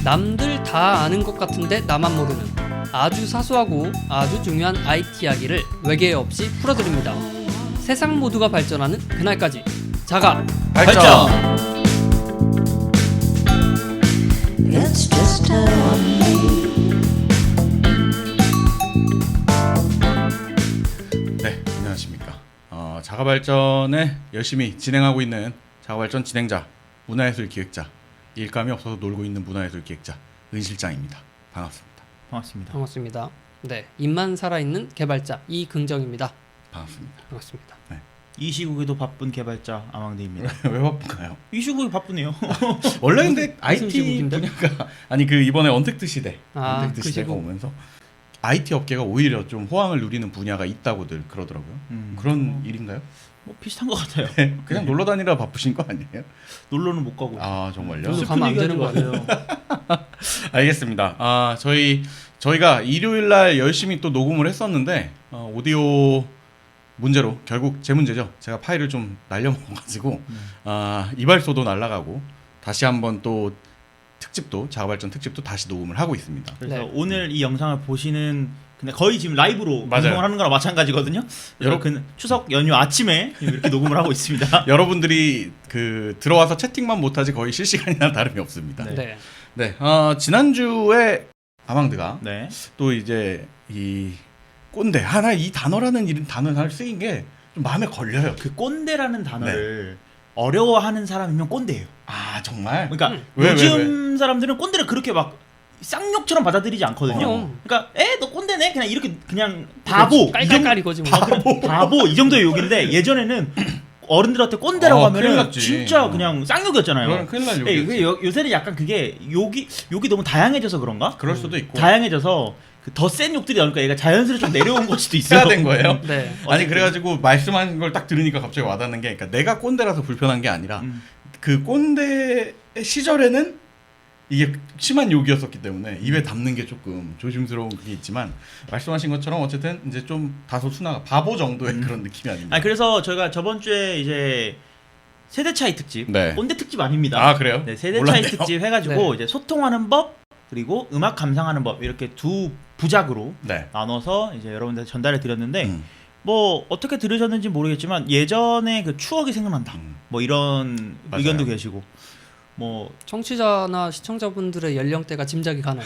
남들 다 아는 것 같은데 나만 모르는 아주 사소하고 아주 중요한 IT 이야기를 외계 없이 풀어드립니다. 세상 모두가 발전하는 그날까지 자가 발전! That's just how I 네, 안녕하십니까. 자가발전에 열심히 진행하고 있는 자가발전 진행자, 문화예술 기획자, 일감이 없어서 놀고 있는 문화예술 기획자 은 실장입니다. 반갑습니다. 반갑습니다. 반갑습니다. 네, 입만 살아있는 개발자 이긍정입니다. 반갑습니다. 반갑습니다. 이 시국에도 바쁜 개발자 아망대입니다. 왜 바쁜가요? 이 시국이 바쁘네요. 원래 근데 무슨 IT 시국인데? 분야가 아니 그 이번에 언택트 시대, 언택트 그 시대가 시국. 오면서 IT 업계가 오히려 좀 호황을 누리는 분야가 있다고들 그러더라고요. 그런 일인가요? 뭐 비슷한 것 같아요. 그냥 놀러 다니라 바쁘신 거 아니에요? 놀러는 못 가고. 아 정말요? 놀러 가면 안 되는 거 아니에요? 알겠습니다. 저희가 일요일 날 열심히 또 녹음을 했었는데 오디오 문제로 결국 제 문제죠. 제가 파일을 좀 날려먹어가지고 이발소도 날아가고 다시 한번 또 특집도 자가발전 특집도 다시 녹음을 하고 있습니다. 그래서 네. 오늘 이 영상을 보시는 근데 거의 지금 라이브로 맞아요. 방송을 하는 거랑 마찬가지거든요. 여러분 추석 연휴 아침에 이렇게 녹음을 하고 있습니다. 여러분들이 그 들어와서 채팅만 못하지 거의 실시간이나 다름이 없습니다. 네. 네. 네, 지난주에 아망드가 네. 또 이제 이 꼰대 하나 이 단어라는 단어를 쓰인 게 좀 마음에 걸려요. 그 꼰대라는 단어를 어려워하는 사람이면 꼰대예요. 아 정말? 그러니까 왜, 요즘 사람들은 꼰대를 그렇게 막 쌍욕처럼 받아들이지 않거든요. 어. 그러니까 너 꼰대네 그냥 이렇게 그냥 바보 깔깔깔이고 지금. 바보 이 정도의 욕인데 예전에는 어른들한테 꼰대라고 큰일 하면은 났지. 진짜 그냥 쌍욕이었잖아요. 그건 큰일 날 예, 욕이었지. 요새는 약간 그게 욕이 너무 다양해져서 그런가? 그럴 수도 있고 다양해져서 더 센 욕들이 나오니까 얘가 자연스레 좀 내려온 걸 수도 있어요. 해야 된 거예요? 네. 아니 그래가지고 말씀하신 걸 딱 들으니까 갑자기 와닿는 게 그러니까 내가 꼰대라서 불편한 게 아니라 그 꼰대 시절에는 이게 심한 욕이었었기 때문에 입에 담는 게 조금 조심스러운 그게 있지만 말씀하신 것처럼 어쨌든 이제 좀 다소 순화가 바보 정도의 그런 느낌이 아닙니다. 그래서 저희가 저번 주에 이제 세대 차이 특집, 네. 꼰대 특집 아닙니다. 아 그래요? 네, 세대 몰랐네요. 차이 특집 해가지고 네. 이제 소통하는 법 그리고 음악 감상하는 법 이렇게 두 부작으로 네. 나눠서 이제 여러분들 전달해 드렸는데 음. 뭐 어떻게 들으셨는지 모르겠지만 예전에 그 추억이 생각난다. 뭐 이런 맞아요. 의견도 계시고 뭐 청취자나 시청자분들의 연령대가 짐작이 가나요?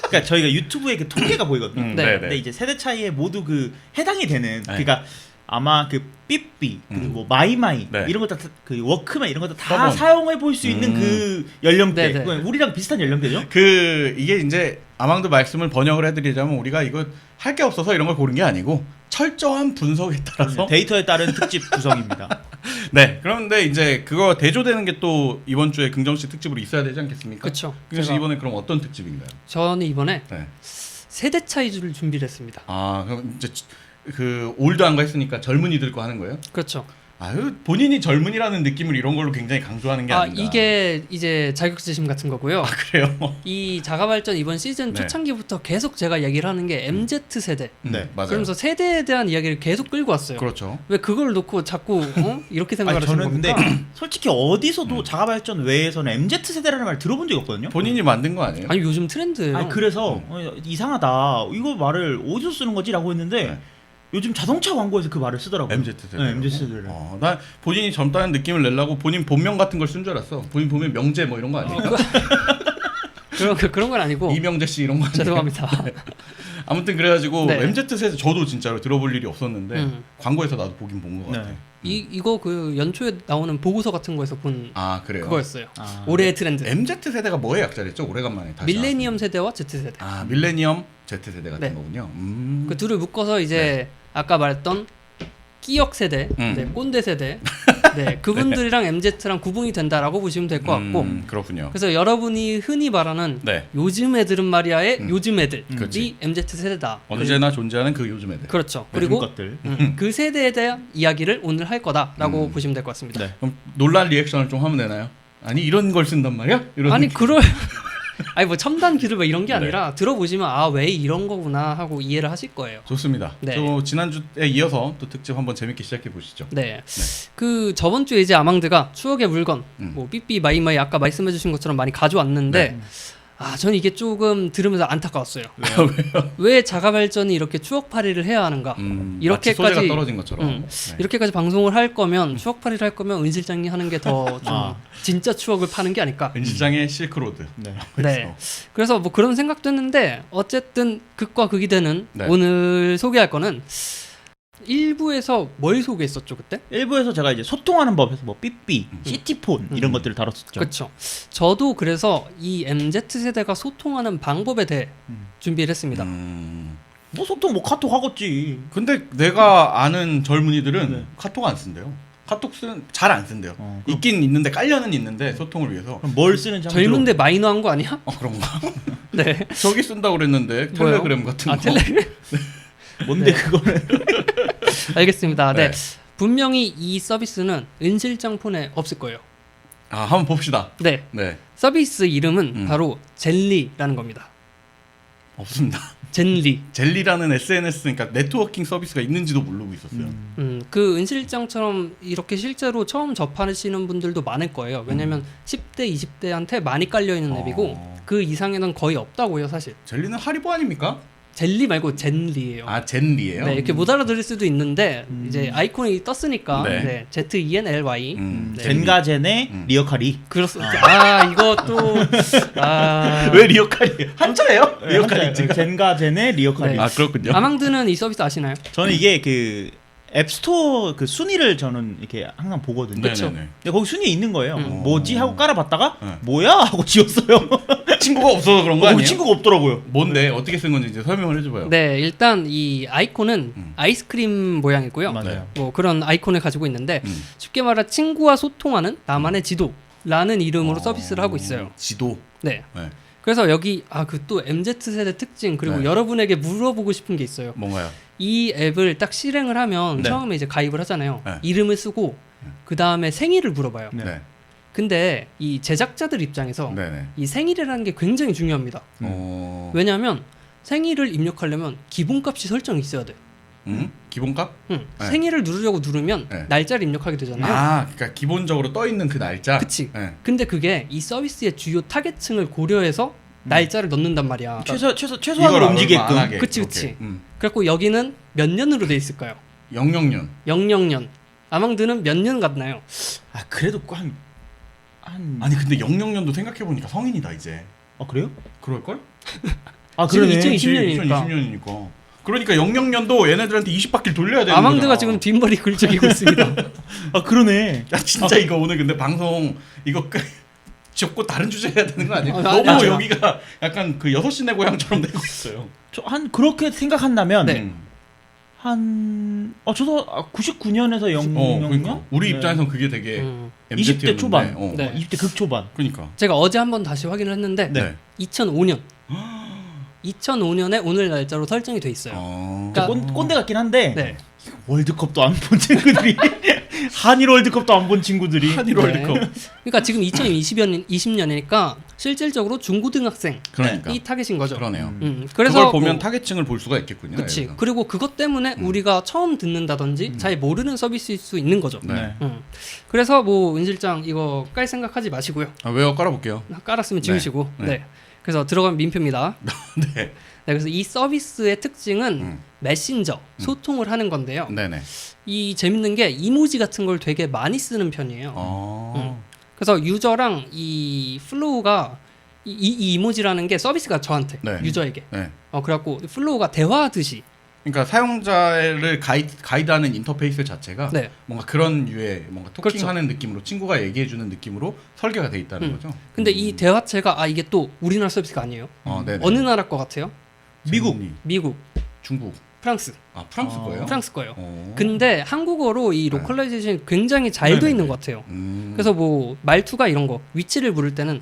그러니까 저희가 유튜브에 그 통계가 보이거든요. 네. 네네. 근데 이제 세대 차이에 모두 그 해당이 되는 네. 그러니까 아마 그 삐삐 그리고 뭐 마이마이 네. 이런 것도 그 워크맨 이런 것도 다 서번. 사용해 볼 수 있는 그 연령대 네네. 그건 우리랑 비슷한 연령대죠. 그 이게 이제 아망도 말씀을 번역을 해드리자면 우리가 이거 할 게 없어서 이런 걸 고른 게 아니고 철저한 분석에 따라서 데이터에 따른 특집 구성입니다. 네 그런데 이제 그거 대조되는 게 또 이번 주에 긍정씨 특집으로 있어야 되지 않겠습니까? 그렇죠. 그래서 이번에 그럼 어떤 특집인가요? 저는 이번에 네. 세대 차이를 준비를 했습니다. 아 그럼 이제 그 올드한 거 했으니까 젊은이들 거 하는 거예요? 그렇죠. 아유 본인이 젊은이라는 느낌을 이런 걸로 굉장히 강조하는 게 아닌가. 이게 이제 자격지심 같은 거고요. 아 그래요? 이 자가발전 이번 시즌 네. 초창기부터 계속 제가 얘기를 하는 게 MZ 세대. 네, 맞아요. 그러면서 세대에 대한 이야기를 계속 끌고 왔어요. 그렇죠. 왜 그걸 놓고 자꾸 이렇게 생각하시는 저는 근데 겁니까? 솔직히 어디서도 자가발전 외에서는 MZ 세대라는 말 들어본 적이 없거든요. 본인이 만든 거 아니에요? 아니 요즘 트렌드예요. 아니 그래서 이상하다. 이거 말을 어디서 쓰는 거지라고 했는데 네. 요즘 자동차 광고에서 그 말을 쓰더라고요. MZ 세대. 네, MZ 세대를. 난 본인이 젊다는 느낌을 내려고 본인 본명 같은 걸 쓴 줄 알았어. 본인 보면 명재 뭐 이런 거 아니에요? 그런 건 아니고. 이명재 씨 이런 거 아니에요? 죄송합니다. 아무튼 그래가지고 네. MZ 세대 저도 진짜로 들어볼 일이 없었는데 광고에서 나도 보긴 본 것 같아. 네. 이거 그 연초에 나오는 보고서 같은 거에서 본 아 그래요? 그거였어요. 아. 올해의 트렌드. MZ 세대가 뭐의 약자랬죠? 오래간만에 다시 밀레니엄 세대와 Z 세대. 나왔습니다. 아 밀레니엄 Z 세대 같은 네. 거군요. 그 둘을 묶어서 이제 아까 말했던 끼역 세대, 네, 꼰대 세대, 네, 그분들이랑 MZ랑 구분이 된다라고 보시면 될 것 같고. 그렇군요. 그래서 여러분이 흔히 말하는 네. 요즘 애들은 말이야의 요즘 애들이 그렇지. MZ 세대다. 언제나 존재하는 그 요즘 애들. 그렇죠. 요즘 그리고 것들. 그 세대에 대한 이야기를 오늘 할 거다라고 보시면 될 것 같습니다. 네. 그럼 논란 리액션을 좀 하면 되나요? 아니 이런 걸 쓴단 말이야? 이런 아니 느낌. 그럴 아니 뭐 첨단 기술 뭐 이런 게 네. 아니라 들어보시면 아 왜 이런 거구나 하고 이해를 하실 거예요. 좋습니다. 네. 또 지난주에 이어서 또 특집 한번 재밌게 시작해 보시죠. 네. 그 저번 주에 이제 아망드가 추억의 물건 음. 뭐 삐삐 마이마이 아까 말씀해 주신 것처럼 많이 가져왔는데 저는 이게 조금 들으면서 안타까웠어요. 왜 자가 발전이 이렇게 추억팔이를 해야 하는가? 마치 소재가 이렇게까지 떨어진 것처럼. 네. 이렇게까지 방송을 할 거면 추억팔이를 할 거면 은 실장이 하는 게 더 좀 진짜 추억을 파는 게 아닐까? 은 실장의 실크로드. 네. 네. 그래서 뭐 그런 생각도 했는데 어쨌든 극과 극이 되는 네. 오늘 소개할 거는 1부에서 뭘 소개했었죠 그때? 일부에서 제가 이제 소통하는 법에서 뭐 삐삐, 시티폰 이런 것들을 다뤘었죠. 그렇죠. 저도 그래서 이 MZ 세대가 소통하는 방법에 대해 준비를 했습니다. 뭐 소통 뭐 카톡 하겠지. 근데 내가 아는 젊은이들은 네. 카톡 안 쓴대요. 카톡 잘 안 쓴대요. 그럼- 있긴 있는데 깔려는 있는데 소통을 위해서. 그럼 뭘 쓰는지 한번 젊은데 마이너한 거 아니야? 그런가? 네. 저기 쓴다고 그랬는데 뭐요? 텔레그램 같은 거. 텔레그램. 뭔데 그거는? 알겠습니다. 네. 네. 분명히 이 서비스는 은 실장 폰에 없을 거예요. 한번 봅시다. 네. 네. 서비스 이름은 바로 젤리라는 겁니다. 없습니다. 젤리. 젤리라는 SNS, 그러니까 네트워킹 서비스가 있는지도 모르고 있었어요. 그 은 실장처럼 이렇게 실제로 처음 접하시는 분들도 많을 거예요. 왜냐면 10대, 20대한테 많이 깔려 있는 앱이고 그 이상에는 거의 없다고요, 사실. 젤리는 하리보 아닙니까? 젤리 말고 젠리예요. 젠리예요? 네, 이렇게 못 알아들을 수도 있는데 이제 아이콘이 떴으니까 네. 네, ZENLY. 네. 젠가젠의 리어카리. 그렇습니다. 이것도 왜 리어카리? 한자예요? 리어카리. 젠가젠의 리어카리. 네. 그렇군요. 아망드는 이 서비스 아시나요? 저는 이게 그 앱스토어 그 순위를 저는 이렇게 항상 보거든요. 그렇죠. 근데 거기 순위에 있는 거예요. 음. 뭐지 하고 깔아봤다가 네. 뭐야 하고 지웠어요. 친구가 없어서 그런 거 거기 아니에요? 친구가 없더라고요. 뭔데? 어떻게 쓴 건지 이제 설명을 해줘봐요. 네, 일단 이 아이콘은 아이스크림 모양이고요. 맞아요. 뭐 그런 아이콘을 가지고 있는데 음. 쉽게 말해 친구와 소통하는 나만의 지도라는 이름으로 서비스를 하고 있어요. 지도. 네. 네. 그래서 여기 그 또 MZ 세대 특징 그리고 네. 여러분에게 물어보고 싶은 게 있어요. 뭔가요? 이 앱을 딱 실행을 하면 네. 처음에 이제 가입을 하잖아요. 네. 이름을 쓰고 그 다음에 생일을 물어봐요. 네. 네. 근데 이 제작자들 입장에서 네네. 이 생일이라는 게 굉장히 중요합니다. 왜냐하면 생일을 입력하려면 기본값이 설정이 있어야 돼. 기본값? 네. 생일을 누르려고 누르면 네. 날짜를 입력하게 되잖아요. 그러니까 기본적으로 떠 있는 그 날짜. 그치. 네. 근데 그게 이 서비스의 주요 타겟층을 고려해서 날짜를 넣는단 말이야. 최소한으로 이걸 움직이게끔. 얼마 안 하게. 그치. 오케이. 그래갖고 여기는 몇 년으로 돼 있을까요? 00년. 00년. 아망드는 몇 년 같나요? 그래도 한 아니 근데 00년도 생각해 보니까 성인이다 이제. 그래요? 그럴 걸? 지금 그러네. 2020년이니까. 2020년이니까. 그러니까 00년도 얘네들한테 20바퀴를 돌려야 되는 아망드가 거잖아. 지금 뒷머리 긁적이고 있습니다. 그러네. 야 진짜 이거 오늘 근데 방송 이거 접고 다른 주제 해야 되는 거 아니에요? 아니, 너무 아니야. 여기가 약간 그 6시 내 고향처럼 되고 있어요. 한 그렇게 생각한다면 네. 저도 99년에서 00년. 그러니까. 우리 입장에서는 그게 되게 20대 초반. 네. 20대 극초반. 그러니까. 제가 어제 한번 다시 확인을 했는데 네. 2005년 2005년에 오늘 날짜로 설정이 돼 있어요. 그러니까- 꼰대 같긴 한데 네. 월드컵도 안 본 친구들이 한일 월드컵도 안 본 친구들이 한일 월드컵. 그러니까 지금 2020년이니까 실질적으로 중고등학생이 그러니까. 타겟인 거죠. 그러네요. 그래서 그걸 보면 뭐- 타겟층을 볼 수가 있겠군요. 그치. 여기서. 그리고 그것 때문에 우리가 처음 듣는다든지 잘 모르는 서비스일 수 있는 거죠. 네. 그래서 뭐 은 실장 이거 깔 생각하지 마시고요. 왜요? 깔아볼게요. 깔았으면 지우시고. 네. 네. 그래서 들어가면 민폐입니다. 네. 네, 그래서 이 서비스의 특징은 메신저, 소통을 하는 건데요. 네네. 이 재밌는 게 이모지 같은 걸 되게 많이 쓰는 편이에요. 그래서 유저랑 이 플로우가 이 이모지라는 게 서비스가 저한테 네. 유저에게 네. 그래갖고 플로우가 대화하듯이 그러니까 사용자를 가이드하는 인터페이스 자체가 네. 뭔가 그런 유의 뭔가 그렇죠. 토킹하는 느낌으로 친구가 얘기해주는 느낌으로 설계가 돼 있다는 거죠. 근데 이 대화체가 이게 또 우리나라 서비스가 아니에요. 네네. 어느 나라 거 같아요? 미국. 미국, 중국. 프랑스, 프랑스 거예요? 프랑스 거예요. 오. 근데 한국어로 이 로컬라이제이션이 굉장히 잘 돼 네네네. 있는 것 같아요. 음. 그래서 뭐 말투가 이런 거 위치를 물을 때는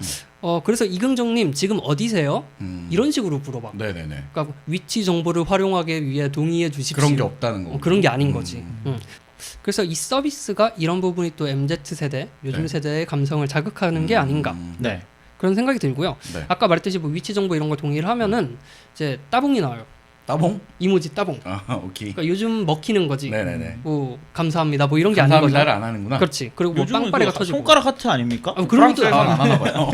그래서 이경정님 지금 어디세요? 이런 식으로 물어봐. 네네네. 그러니까 위치 정보를 활용하기 위해 동의해 주십시오. 그런 게 없다는 거. 그런 게 아닌 거지. 그래서 이 서비스가 이런 부분이 또 MZ 세대, 요즘 네. 세대의 감성을 자극하는 게 아닌가 네. 그런 생각이 들고요. 네. 아까 말했듯이 뭐 위치 정보 이런 걸 동의를 하면은 이제 따봉이 나와요. 따봉? 이모지 따봉. 아, 오케이. 그러니까 요즘 먹히는 거지. 네네네. 뭐 감사합니다. 뭐 이런 게 아닌 거죠. 감사합니다를 안 하는구나. 그렇지. 그리고 뭐 요즘은 빵빠레가 그 터지고. 손가락 하트 아닙니까? 아, 그런 것도 프랑스에서는 안 하나 봐요.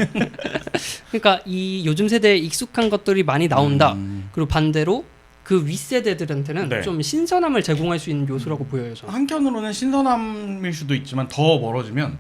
그러니까 이 요즘 세대에 익숙한 것들이 많이 나온다. 그리고 반대로 그 윗세대들한테는 네. 좀 신선함을 제공할 수 있는 요소라고 보여요. 저는. 한편으로는 신선함일 수도 있지만 더 멀어지면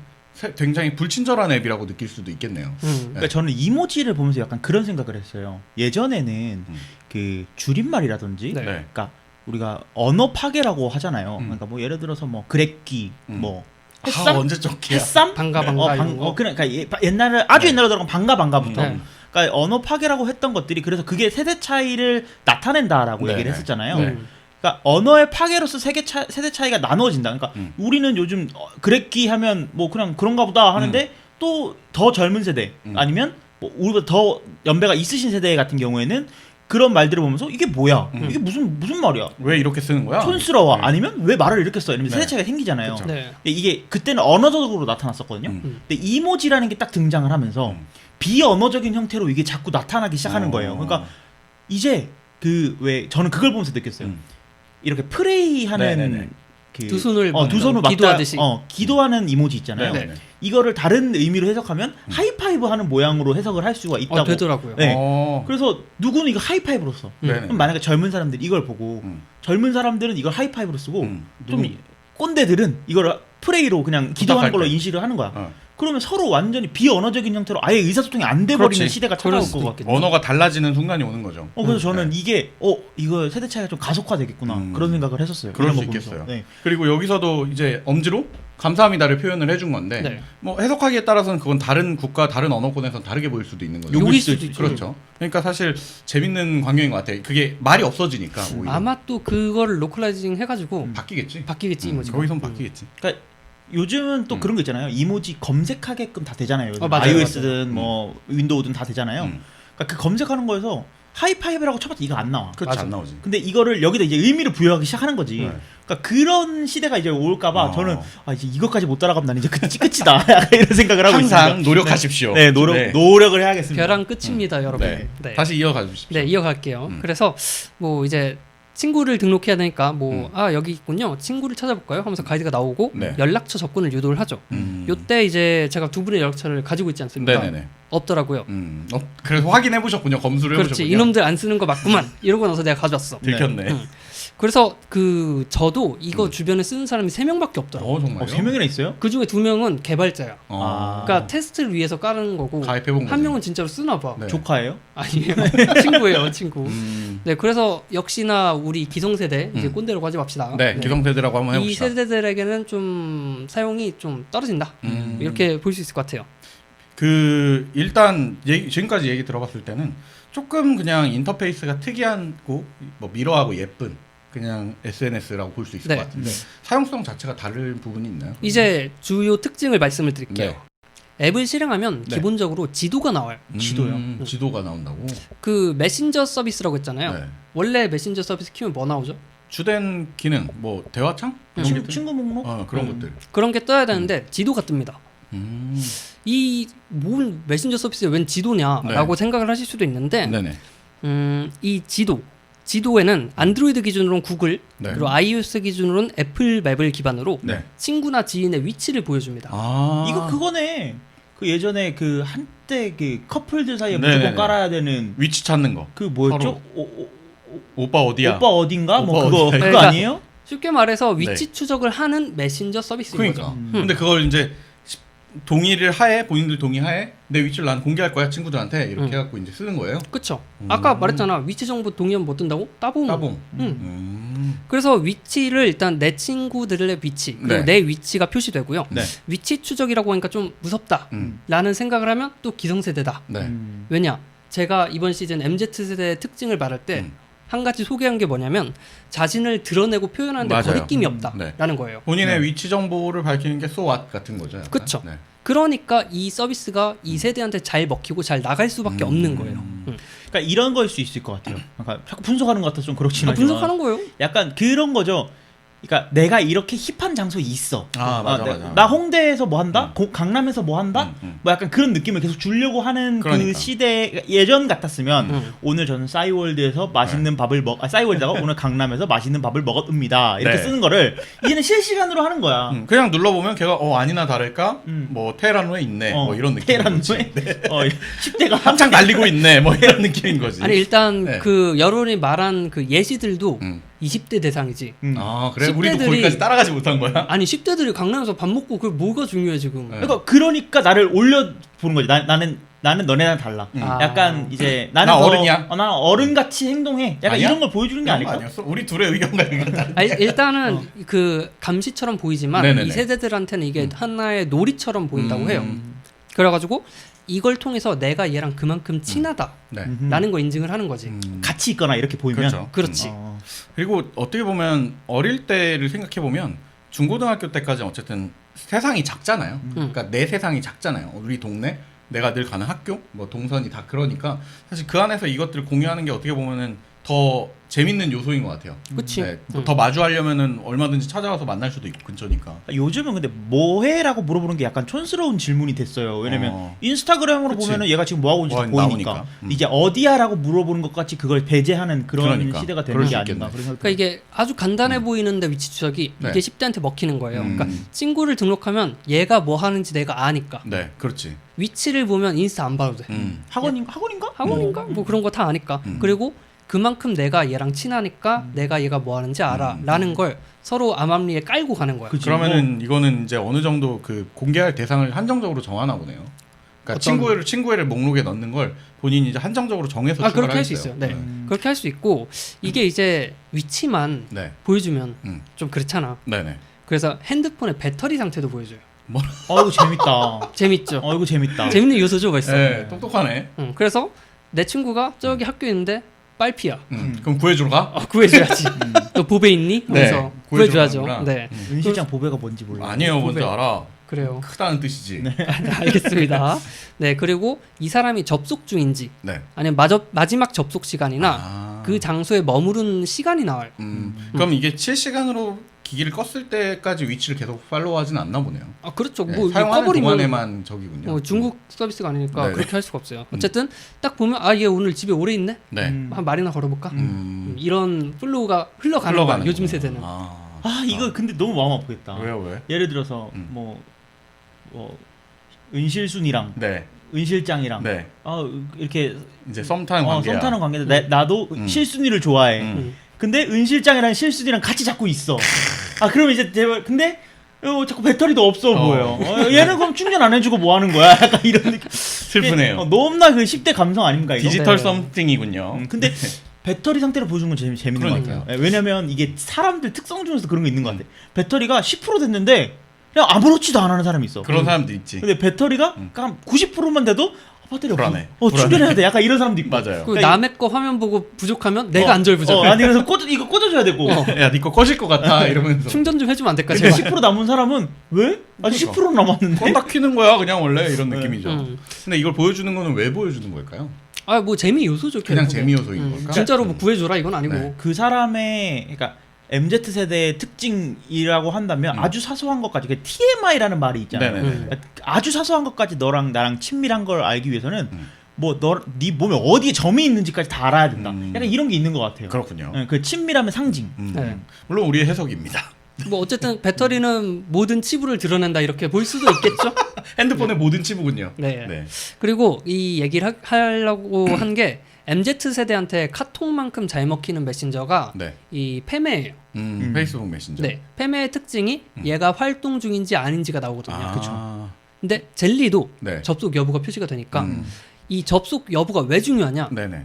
굉장히 불친절한 앱이라고 느낄 수도 있겠네요. 그러니까 저는 이모지를 보면서 약간 그런 생각을 했어요. 예전에는 그 줄임말이라든지, 네. 네. 그러니까 우리가 언어 파괴라고 하잖아요. 그러니까 뭐 예를 들어서 뭐 그랬기, 뭐 햇쌈, 언제 적기야? 햇쌈, 반가 이런 거. 그러니까 옛날에 아주 네. 옛날에 들어간 반가부터. 네. 그러니까 언어 파괴라고 했던 것들이 그래서 그게 세대 차이를 나타낸다라고 네. 얘기를 했었잖아요. 네. 그러니까 언어의 파괴로서 세대 차이가 나누어진다. 그러니까 우리는 요즘 그랬기 하면 뭐 그냥 그런가 보다 하는데 또 더 젊은 세대 아니면 뭐 우리보다 더 연배가 있으신 세대 같은 경우에는 그런 말들을 보면서 이게 뭐야? 이게 무슨 말이야? 왜 이렇게 쓰는 거야? 촌스러워. 네. 아니면 왜 말을 이렇게 써? 이러면 네. 세대 차이가 생기잖아요. 그쵸. 네. 근데 이게 그때는 언어적으로 나타났었거든요. 근데 이모지라는 게 딱 등장을 하면서 비언어적인 형태로 이게 자꾸 나타나기 시작하는 거예요. 그러니까 이제 그 왜 저는 그걸 보면서 느꼈어요. 이렇게 프레이하는 네네네. 그 두 손을 두 손을 막다 기도하듯이. 기도하는 이모지 있잖아요. 네네. 이거를 다른 의미로 해석하면 하이파이브 하는 모양으로 해석을 할 수가 있다고. 되더라고요. 네. 어. 그래서 누구는 이거 하이파이브로 써. 네네. 그럼 만약에 젊은 사람들이 이걸 보고 젊은 사람들은 이걸 하이파이브로 쓰고 좀 누구- 꼰대들은 이걸 프레이로 그냥 기도하는 부탁할 걸로 때. 인식을 하는 거야. 어. 그러면 서로 완전히 비언어적인 형태로 아예 의사소통이 안 돼버리는 그렇지. 시대가 그럴 찾아올 수도 것 있겠다. 같아요. 언어가 달라지는 순간이 오는 거죠. 그래서 저는 네. 이게 이거 세대 차이가 좀 가속화되겠구나 그런 생각을 했었어요. 그럴 이런 수 거 보면서. 있겠어요. 네. 그리고 여기서도 이제 엄지로 감사합니다를 표현을 해준 건데 네. 뭐 해석하기에 따라서는 그건 다른 국가 다른 언어권에서는 다르게 보일 수도 있는 거죠. 욕일 수도 있죠. 그렇죠. 그러니까 사실 재밌는 광경인 것 같아요. 그게 말이 없어지니까 오히려 아마 또 그거를 로컬라이징 해가지고 바뀌겠지. 바뀌겠지 이모지가. 거기선 바뀌겠지. 그러니까 요즘은 또 그런 거 있잖아요. 이모지 검색하게끔 다 되잖아요. 요즘 맞아요, iOS든 뭐 윈도우든 다 되잖아요. 그러니까 그 검색하는 거에서 하이파이브라고 쳐봤자 이거 안 나와. 그렇지 맞아. 안 나오지. 근데 이거를 여기다 이제 의미를 부여하기 시작하는 거지. 네. 그러니까 그런 시대가 이제 올까봐 어. 저는 이제 이거까지 못 따라가면 난 이제 끝이다. 약간 이런 생각을 하고 있습니다. 항상 노력하십시오. 네, 노력을 해야겠습니다. 벼랑 끝입니다, 여러분. 네. 네. 다시 이어가 주십시오. 네, 이어갈게요. 그래서 뭐 이제 친구를 등록해야 되니까 뭐 여기 있군요. 친구를 찾아볼까요? 하면서 가이드가 나오고 네. 연락처 접근을 유도를 하죠. 요때 이제 제가 두 분의 연락처를 가지고 있지 않습니까? 네네네. 없더라고요. 그래서 확인해 보셨군요. 검수를 그렇지. 해보셨군요. 이놈들 안 쓰는 거 맞구만. 이러고 나서 내가 가져왔어. 들켰네. 그래서 그 저도 이거 주변에 쓰는 사람이 3명밖에 없더라고요. 정말요? 3명이나 있어요? 그 중에 2명은 개발자야. 어. 그러니까 테스트를 위해서 까는 거고 가입해본 거지. 한 명은 진짜로 쓰나 봐. 네. 조카예요? 아니에요. 친구예요, 친구. 네, 그래서 역시나 우리 기성세대 이제 꼰대라고 하지 맙시다. 네, 기성세대라고 한번 이 해봅시다. 세대들에게는 좀 사용이 좀 떨어진다. 이렇게 볼 수 있을 것 같아요. 그 일단 지금까지 얘기 들어봤을 때는 조금 그냥 인터페이스가 특이하고 뭐 미러하고 예쁜 그냥 SNS라고 볼 수 있을 네. 것 같은데 사용성 자체가 다른 부분이 있나요? 이제 주요 특징을 말씀을 드릴게요. 네. 앱을 실행하면 네. 기본적으로 지도가 나와요. 지도요? 지도가 나온다고? 그 메신저 서비스라고 했잖아요. 네. 원래 메신저 서비스 키우면 뭐 나오죠? 주된 기능 뭐 대화창? 그런 것들? 친구 목록? 그런 것들. 그런 게 떠야 되는데 지도가 뜹니다. 이 뭔 메신저 서비스에 웬 지도냐라고 네. 생각을 하실 수도 있는데 네네. 이 지도에는 안드로이드 기준으로는 구글 네. 그리고 iOS 기준으로는 애플 맵을 기반으로 네. 친구나 지인의 위치를 보여줍니다. 이거 그거네. 그 예전에 그 한때 그 커플들 사이에 네네네. 무조건 깔아야 되는 위치 찾는 거. 그 뭐였죠? 오빠 어디야? 오빠 어딘가? 뭐 오빠 그거 어디야? 그거 그러니까 아니에요? 쉽게 말해서 위치 네. 추적을 하는 메신저 서비스인 그러니까. 거죠. 근데 그걸 이제 동의를 하에 본인들 동의하에 내 위치를 난 공개할 거야 친구들한테 이렇게 해갖고 이제 쓰는 거예요. 그쵸? 아까 말했잖아. 위치 정보 동의하면 뭐 뜬다고? 따봉. 따봉. 그래서 위치를 일단 내 친구들의 위치 그리고 네. 내 위치가 표시되고요. 네. 위치 추적이라고 하니까 좀 무섭다 라는 생각을 하면 또 기성세대다. 네. 왜냐? 제가 이번 시즌 MZ세대의 특징을 말할 때 한 가지 소개한 게 뭐냐면 자신을 드러내고 표현하는데 맞아요. 거리낌이 없다 네. 라는 거예요. 본인의 위치 정보를 밝히는 게 so what 같은 거죠. 약간. 그쵸. 네. 그러니까 이 서비스가 이 세대한테 잘 먹히고 잘 나갈 수밖에 없는 거예요. 그러니까 이런 거일 수 있을 것 같아요. 그러니까 자꾸 분석하는 것 같아서 좀 그렇긴 하지만 분석하는 거예요. 약간 그런 거죠. 그러니까 내가 이렇게 힙한 장소에 있어. 아, 맞아. 나 홍대에서 뭐 한다? 강남에서 뭐 한다? 뭐 약간 그런 느낌을 계속 주려고 하는 그러니까. 그 시대 예전 같았으면 오늘 저는 싸이월드에서 맛있는 밥을 싸이월드다가 오늘 강남에서 맛있는 밥을 먹었습니다. 이렇게 네. 쓰는 거를 이제는 실시간으로 하는 거야. 그냥 눌러보면 걔가 아니나 다를까 뭐 테헤란로에 있네 뭐 이런 느낌. 테헤란로에 10대가 한창 달리고 있네 뭐 이런 느낌인 거지. 아니 일단 네. 그 여론이 말한 그 예시들도 20대 대상이지. 아 그래? 우리도 10대들이 거기까지 따라가지 못한 거야? 아니 10대들이 강남에서 밥 먹고 그게 뭐가 중요해 지금. 네. 그러니까 나를 올려 보는 거지. 나는 너네랑 달라. 아. 약간 이제 나는 나 더- 어른이야? 나는 어른같이 행동해. 약간 아니야? 이런 걸 보여주는 게 그런 거 아닐까? 아니었어? 우리 둘의 의견과 의견 다른. 아니, 일단은 그 감시처럼 보이지만 네네네. 이 세대들한테는 이게 하나의 놀이처럼 보인다고 해요. 음. 그래가지고 이걸 통해서 내가 얘랑 그만큼 친하다라는 네. 거 인증을 하는 거지. 같이 있거나 이렇게 보이면 그렇죠. 그렇지. 그리고 어떻게 보면 어릴 때를 생각해 보면 중고등학교 때까지 어쨌든 세상이 작잖아요. 그러니까 내 세상이 작잖아요. 우리 동네, 내가 늘 가는 학교, 뭐 동선이 다 그러니까 사실 그 안에서 이것들을 공유하는 게 어떻게 보면은 더 재밌는 요소인 것 같아요. 그치. 네, 더 마주하려면은 얼마든지 찾아와서 만날 수도 있고 근처니까. 요즘은 근데 뭐해라고 물어보는 게 약간 촌스러운 질문이 됐어요. 왜냐면 인스타그램으로 그치. 보면은 얘가 지금 뭐 하고 있는지 뭐 보이니까 나오니까. 이제 어디야라고 물어보는 것 같이 그걸 배제하는 그런 그러니까. 시대가 되는 그럴 게 수 아닌가. 있겠네. 그래서 그러니까 이게 아주 간단해 보이는데 위치 추적이 네. 이게 10대한테 먹히는 거예요. 음. 그러니까 친구를 등록하면 얘가 뭐 하는지 내가 아니까 네, 그렇지. 위치를 보면 인스타 안 봐도 돼. 학원인가? 학원인가? 뭐 그런 거 다 아니까. 그리고 그만큼 내가 얘랑 친하니까 내가 얘가 뭐 하는지 알아라는 걸 서로 암암리에 깔고 가는 거야. 그치. 그러면은 이거는 이제 어느 정도 그 공개할 대상을 한정적으로 정하나 보네요. 그러니까 어떤- 친구를 목록에 넣는 걸 본인이 이제 한정적으로 정해서 그렇게 출발을 할 수 했어요. 있어요. 네. 그렇게 할 수 있고 이게 이제 위치만 네. 보여주면 음. 좀 그렇잖아. 네네. 그래서 핸드폰의 배터리 상태도 보여줘요. 이거 재밌다. 재밌죠? 이거 재밌다. 재밌는 요소죠 벌써. 네, 똑똑하네. 그래서 내 친구가 저기 학교에 있는데 빨피야. 그럼 구해주러 가? 구해줘야지. 너 보배 있니? 그래서 구해주러 구해줘야죠. 가는구나. 네. 은실장 보배가 뭔지 몰라. 아니에요, 구배. 뭔지 알아. 그래요. 크다는 뜻이지. 네. 알겠습니다. 네, 그리고 이 사람이 접속 중인지 아니면 마지막 접속 시간이나 그 장소에 머무른 시간이 나와요. 그럼 이게 실시간으로 기기를 껐을 때까지 위치를 계속 팔로우하진 않나 보네요. 아 그렇죠. 네, 뭐 이거 사용하는 꺼버리면 동안에만 저기군요. 중국 서비스가 아니니까 네네. 그렇게 할 수가 없어요. 어쨌든 딱 보면 얘 오늘 집에 오래 있네. 네. 한 말이나 걸어볼까? 이런 플로우가 흘러가는 거야. 요즘 세대는. 이거 근데 너무 마음 아프겠다. 왜요, 왜? 예를 들어서 은실순이랑 네. 은실장이랑 네. 이렇게 이제 썸 타는 관계야. 썸 타는 관계인데 나도 실순이를 좋아해. 근데 은실장이랑 실순이랑 같이 자꾸 있어. 그러면 이제 대박. 근데 자꾸 배터리도 없어 보여. 얘는 그럼 충전 안 해주고 뭐 하는 거야? 약간 이런 느낌. 슬프네요. 너무나 그 10대 감성 아닙니까 이거? 디지털 네. 썸띵이군요. 근데 배터리 상태로 보여주는 건 재밌는 그러니까요. 것 같아요. 왜냐면 이게 사람들 특성 중에서 그런 거 있는 것 같아. 배터리가 10% 됐는데 그냥 아무렇지도 않아 하는 사람이 있어. 그런 사람도 있지. 근데 배터리가 한 90%만 돼도 배터리 없어. 불안해. 충전해야 돼. 약간 이런 사람도 있고. 맞아요. 그 남의 거 화면 보고 부족하면 내가 안절 부족. 아니 그래서 이거 꽂아줘야 되고. 야, 니 거 꺼질 것 같아 이러면서. 충전 좀 해주면 안 될까 근데 제발. 10% 남은 사람은 왜? 아직 그러니까. 10% 남았는데. 껐다 키는 거야 그냥 원래 이런 느낌이죠. 음. 근데 이걸 보여주는 거는 왜 보여주는 걸까요? 뭐 재미 요소죠. 그냥 결국에. 재미 요소인 걸까? 진짜로 뭐 구해줘라 이건 아니고. 네. 그 사람의 그러니까 MZ 세대의 특징이라고 한다면 아주 사소한 것까지 그 TMI라는 말이 있잖아요. 네네네. 아주 사소한 것까지 너랑 나랑 친밀한 걸 알기 위해서는 네 몸에 어디에 점이 있는지까지 다 알아야 된다. 약간 이런 게 있는 것 같아요. 그렇군요. 그 친밀함의 상징. 네. 물론 우리의 해석입니다. 뭐 어쨌든 배터리는 모든 치부를 드러낸다 이렇게 볼 수도 있겠죠. 핸드폰의 모든 치부군요. 네. 네. 그리고 이 얘기를 하려고 한 게 MZ 세대한테 카톡만큼 잘 먹히는 메신저가 네. 이 페메예요. 페이스북 메신저. 네. 페메의 특징이 얘가 활동 중인지 아닌지가 나오거든요. 아, 근데 젤리도 네. 접속 여부가 표시가 되니까 이 접속 여부가 왜 중요하냐? 네네.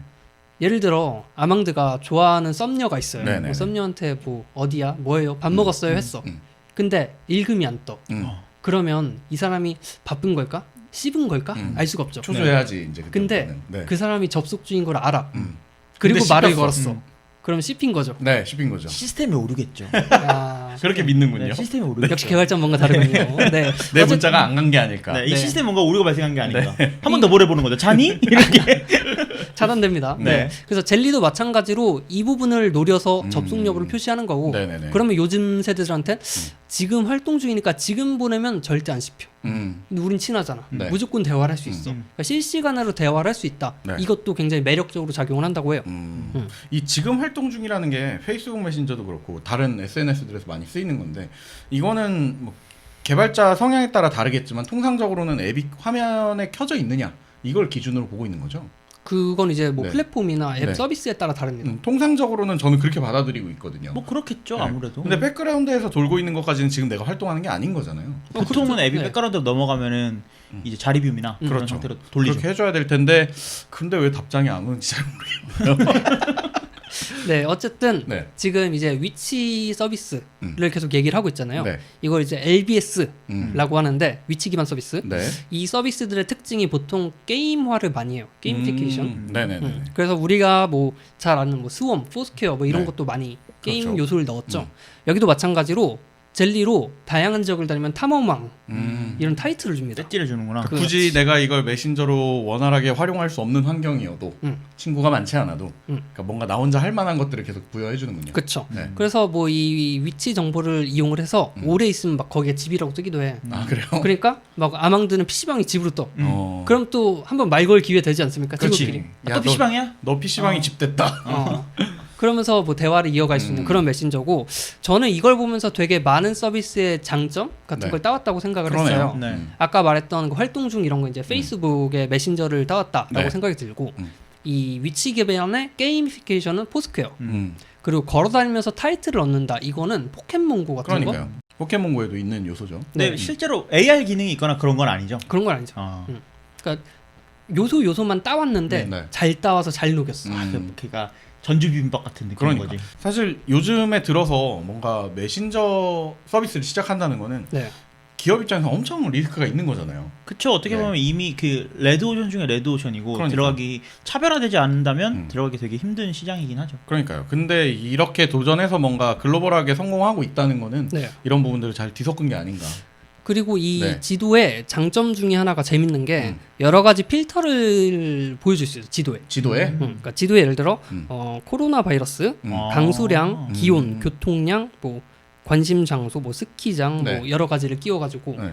예를 들어 아망드가 좋아하는 썸녀가 있어요. 네네. 뭐 썸녀한테 뭐 어디야? 뭐예요? 밥 먹었어요? 했어. 근데 읽음이 안 떠. 그러면 이 사람이 바쁜 걸까? 씹은 걸까? 알 수가 없죠. 초조해야지 이제. 근데 그때부터는. 네. 그 사람이 접속 중인 걸 알아. 근데 그리고 말을 씹혔어. 걸었어. 그럼 씹힌 거죠. 네, 씹힌 거죠. 시스템이 오르겠죠. 아, 그렇게 믿는군요. 네, 시스템이 오르겠죠. 역시 개발자 뭔가 다르군요. 네. 내 문자가 안 간 게 아닐까. 네, 이 네. 시스템 뭔가 오류가 발생한 게 아닌가. 한 번 더 뭘 해보는 거죠. 자니? 이렇게. 차단됩니다. 네. 그래서 젤리도 마찬가지로 이 부분을 노려서 접속 여부를 표시하는 거고. 네네네. 그러면 요즘 세대들한테 지금 활동 중이니까 지금 보내면 절대 안 씹혀. 근데 우린 친하잖아. 네. 무조건 대화를 할 수 있어. 그러니까 실시간으로 대화를 할 수 있다. 네. 이것도 굉장히 매력적으로 작용을 한다고 해요. 이 지금 활동 중이라는 게 페이스북 메신저도 그렇고 다른 SNS들에서 많이 쓰이는 건데 이거는 뭐 개발자 성향에 따라 다르겠지만 통상적으로는 앱이 화면에 켜져 있느냐 이걸 기준으로 보고 있는 거죠. 그건 이제 뭐 네. 플랫폼이나 앱 네. 서비스에 따라 다릅니다. 통상적으로는 저는 그렇게 받아들이고 있거든요. 뭐 그렇겠죠 네. 아무래도. 근데 백그라운드에서 돌고 있는 것까지는 지금 내가 활동하는 게 아닌 거잖아요. 보통은 그렇죠. 앱이 네. 백그라운드로 넘어가면은 이제 자리뷰이나 그런 그렇죠. 상태로 돌리죠. 그렇게 해줘야 될 텐데 근데 왜 답장이 안 오는지 잘 모르겠네요. 네, 어쨌든 네. 지금 이제 위치 서비스를 계속 얘기를 하고 있잖아요. 네. 이걸 이제 LBS라고 하는데 위치 기반 서비스. 네. 이 서비스들의 특징이 보통 게임화를 많이 해요. 게이미피케이션. 네네네. 그래서 우리가 뭐 잘 아는 뭐 스웜, 포스퀘어 뭐 이런 네. 것도 많이 게임 그렇죠. 요소를 넣었죠. 여기도 마찬가지로 젤리로 다양한 지역을 다니면 탐험왕 이런 타이틀을 줍니다. 떼찌를 주는구나. 그- 굳이 내가 이걸 메신저로 원활하게 활용할 수 없는 환경이어도 음. 친구가 많지 않아도 그러니까 뭔가 나 혼자 할 만한 것들을 계속 부여해 주는군요. 그렇죠. 네. 그래서 뭐 이 위치 정보를 이용을 해서 오래 있으면 막 거기에 집이라고 뜨기도 해. 아 그래요? 그러니까 막 아망드는 PC방이 집으로 떠. 어. 그럼 또 한번 말 걸 기회 되지 않습니까? 그렇지. 친구끼리. 또 PC방이야? 너 PC방이 집됐다. 어. 그러면서 뭐 대화를 이어갈 수 있는 그런 메신저고 저는 이걸 보면서 되게 많은 서비스의 장점 같은 네. 걸 따왔다고 생각을 그러네요. 했어요. 네. 아까 말했던 그 활동 중 이런 거 이제 페이스북의 메신저를 따왔다라고 네. 생각이 들고 음. 이 위치 개발의 게이미피케이션은 포스퀘어 음. 그리고 걸어다니면서 타이틀을 얻는다 이거는 포켓몬고 같은 거 그러니까요. 포켓몬고에도 있는 요소죠. 근데 네. 실제로 AR 기능이 있거나 그런 건 아니죠. 그런 건 아니죠. 아, 그러니까 요소만 따왔는데 네, 네. 잘 따와서 잘 녹였어. 그러니까 전주 비빔밥 같은 느낌인 그러니까 거지. 사실 요즘에 들어서 뭔가 메신저 서비스를 시작한다는 거는 네. 기업 입장에서 엄청 리스크가 있는 거잖아요. 그쵸. 어떻게 네. 보면 이미 그 레드오션 중에 레드오션이고 그러니까. 들어가기 차별화되지 않는다면 들어가기 되게 힘든 시장이긴 하죠. 그러니까요. 근데 이렇게 도전해서 뭔가 글로벌하게 성공하고 있다는 거는 네. 이런 부분들을 잘 뒤섞은 게 아닌가. 그리고 이 네. 지도의 장점 중에 하나가 재밌는 게 음. 여러 가지 필터를 보여줄 수 있어요. 지도에. 지도에 그러니까 지도에 예를 들어 음. 코로나 바이러스, 아. 강수량, 기온, 음. 교통량, 뭐 관심 장소, 뭐 스키장, 네. 뭐 여러 가지를 끼워가지고 네.